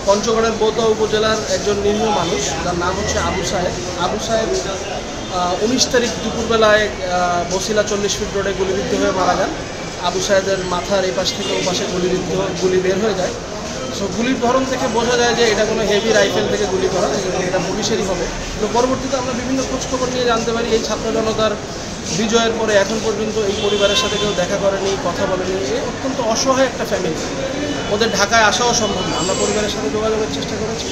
পঞ্চগড়ের বৌদ্ধ উপজেলার একজন নিরীহ মানুষ, তার নাম হচ্ছে আবু সাহেব। আবু সাহেব 19 তারিখ দুপুরবেলায় বসিলা 40 ফিট রোডে গুলিবিদ্ধ হয়ে মারা যান। আবু সাহেবের মাথার এই পাশ থেকে ও পাশে গুলি বের হয়ে যায়। সো গুলির ধরন থেকে বোঝা যায় যে এটা কোনো হেভি রাইফেল থেকে গুলি করা, এবং এটা পুলিশেরই হবে। তো পরবর্তীতে আমরা বিভিন্ন খোঁজখবর নিয়ে জানতে পারি এই ছাত্র জনতার বিজয়ের পরে এখন পর্যন্ত এই পরিবারের সাথে কেউ দেখা করেনি, কথা বলেনি। এই অত্যন্ত অসহায় একটা ফ্যামিলি, ওদের ঢাকায় আসাও সম্ভব না। আমরা পরিবারের সাথে যোগাযোগের চেষ্টা করেছি,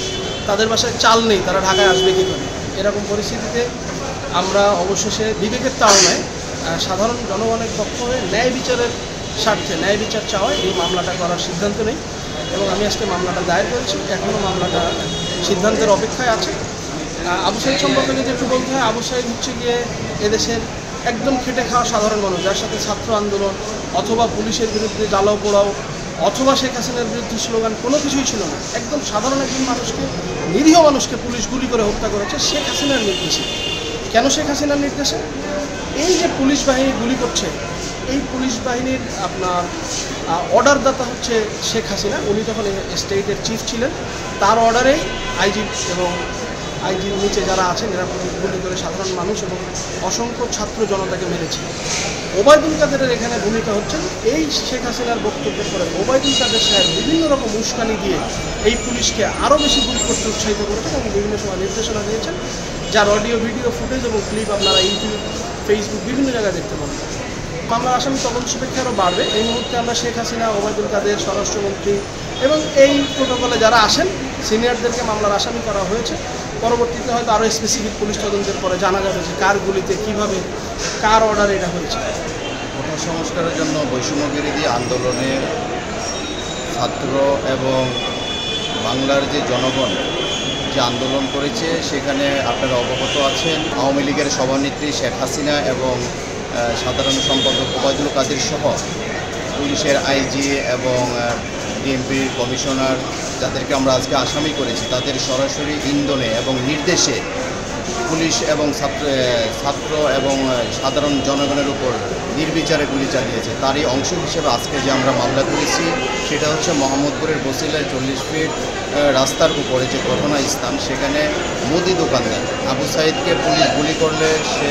তাদের বাসায় চাল নেই, তারা ঢাকায় আসবে কী করে। এরকম পরিস্থিতিতে আমরা অবশেষে বিবেকের তাড়নায় সাধারণ জনগণের পক্ষ হয়ে ন্যায় বিচারের স্বার্থে ন্যায় বিচার চাওয়ায় এই মামলাটা করার সিদ্ধান্ত নেই, এবং আমি আজকে মামলাটা দায়ের করেছি। এখনও মামলাটা সিদ্ধান্তের অপেক্ষায় আছে। আবু সাইদ সম্পর্কে যদি একটু বলতে হয়, আবু সাইদ হচ্ছে গিয়ে এদেশের একদম খেটে খাওয়া সাধারণ মানুষ, যার সাথে ছাত্র আন্দোলন অথবা পুলিশের বিরুদ্ধে জ্বালাও পোড়াও অথবা শেখ হাসিনার বিরুদ্ধে স্লোগান কোনো কিছুই ছিল না। একদম সাধারণ একজন মানুষকে, নিরীহ মানুষকে পুলিশ গুলি করে হত্যা করেছে শেখ হাসিনার নির্দেশে। কেন শেখ হাসিনার নির্দেশে? এই যে পুলিশ বাহিনী গুলি করছে, এই পুলিশ বাহিনীর আপনার অর্ডারদাতা হচ্ছে শেখ হাসিনা। উনি তখন স্টেটের চিফ ছিলেন, তার অর্ডারেই আইজি এবং আইজির নিচে যারা আছেন এরা গুলি করে সাধারণ মানুষ এবং অসংখ্য ছাত্র জনতাকে মেরেছে। ওবায়দুল কাদেরের এখানে ভূমিকা হচ্ছে এই শেখ হাসিনার বক্তব্যের পরে ওবায়দুল কাদের সাহেব বিভিন্ন রকম উস্কানি দিয়ে এই পুলিশকে আরও বেশি গুলি করতে উৎসাহিত করেছেন এবং বিভিন্ন সময় নির্দেশনা দিয়েছেন, যার অডিও ভিডিও ফুটেজ এবং ক্লিপ আপনারা ইউটিউব, ফেসবুক বিভিন্ন জায়গায় দেখতে পাবেন। মামলার আসামি তদন্ত সাপেক্ষে আরও বাড়বে। এই মুহূর্তে আমরা শেখ হাসিনা, ওবায়দুল কাদের, স্বরাষ্ট্রমন্ত্রী এবং এই প্রোটোকলে যারা আসেন সিনিয়রদেরকে মামলার আসামি করা হয়েছে। পরবর্তীতে হয়তো আরও স্পেসিফিক পুলিশ তদন্তের পরে জানা যাবে যে কার গুলিতে কীভাবে কার অর্ডারে এটা হয়েছে। কোটা সংস্কারের জন্য বৈষম্য বিরোধী আন্দোলনের ছাত্র এবং বাংলার যে জনগণ যে আন্দোলন করেছে, সেখানে আপনারা অবগত আছেন আওয়ামী লীগের সভানেত্রী শেখ হাসিনা এবং সাধারণ সম্পাদক ওবায়দুল কাদের সহ পুলিশের আইজি এবং ডিএমপি কমিশনার যাদেরকে আমরা আজকে আসামি করেছি, তাদের সরাসরি ইন্ধনে এবং নির্দেশে পুলিশ এবং ছাত্র এবং সাধারণ জনগণের উপর নির্বিচারে গুলি চালিয়েছে। তারই অংশ হিসেবে আজকে যে আমরা মামলা করেছি সেটা হচ্ছে মোহাম্মদপুরের বসিলায় 40 ফিট রাস্তার উপরে যে ঘটনাস্থান, সেখানে মুদি দোকানদার আবু সাইদকে পুলিশ গুলি করলে সে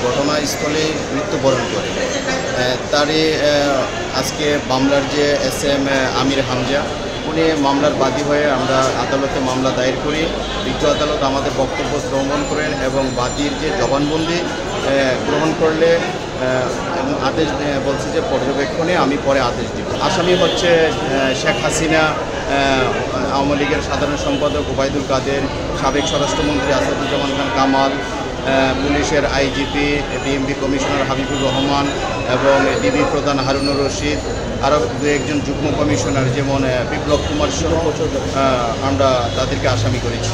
ঘটনাস্থলেই মৃত্যুবরণ করে। তারই আজকে মামলার যে SM আমির হামজা, উনি মামলার বাদী হয়ে আমরা আদালতে মামলা দায়ের করি। বিজ্ঞ আদালত আমাদের বক্তব্য শ্রবণ করেন এবং বাদীর যে জবানবন্দি গ্রহণ করলে আদেশ বলছে যে পর্যবেক্ষণে আমি পরে আদেশ দিব। আসামি হচ্ছে শেখ হাসিনা, আওয়ামী লীগের সাধারণ সম্পাদক ওবায়দুল কাদের, সাবেক স্বরাষ্ট্রমন্ত্রী আসাদুজ্জামান খান কামাল, পুলিশের IGP, DMP commissioner Habibur Rahman এবং ডিবি প্রধান হারুনুর রশিদ, আরও দু একজন যুগ্ম কমিশনার যেমন বিপ্লব কুমার সহ আমরা তাদেরকে আসামি করেছি।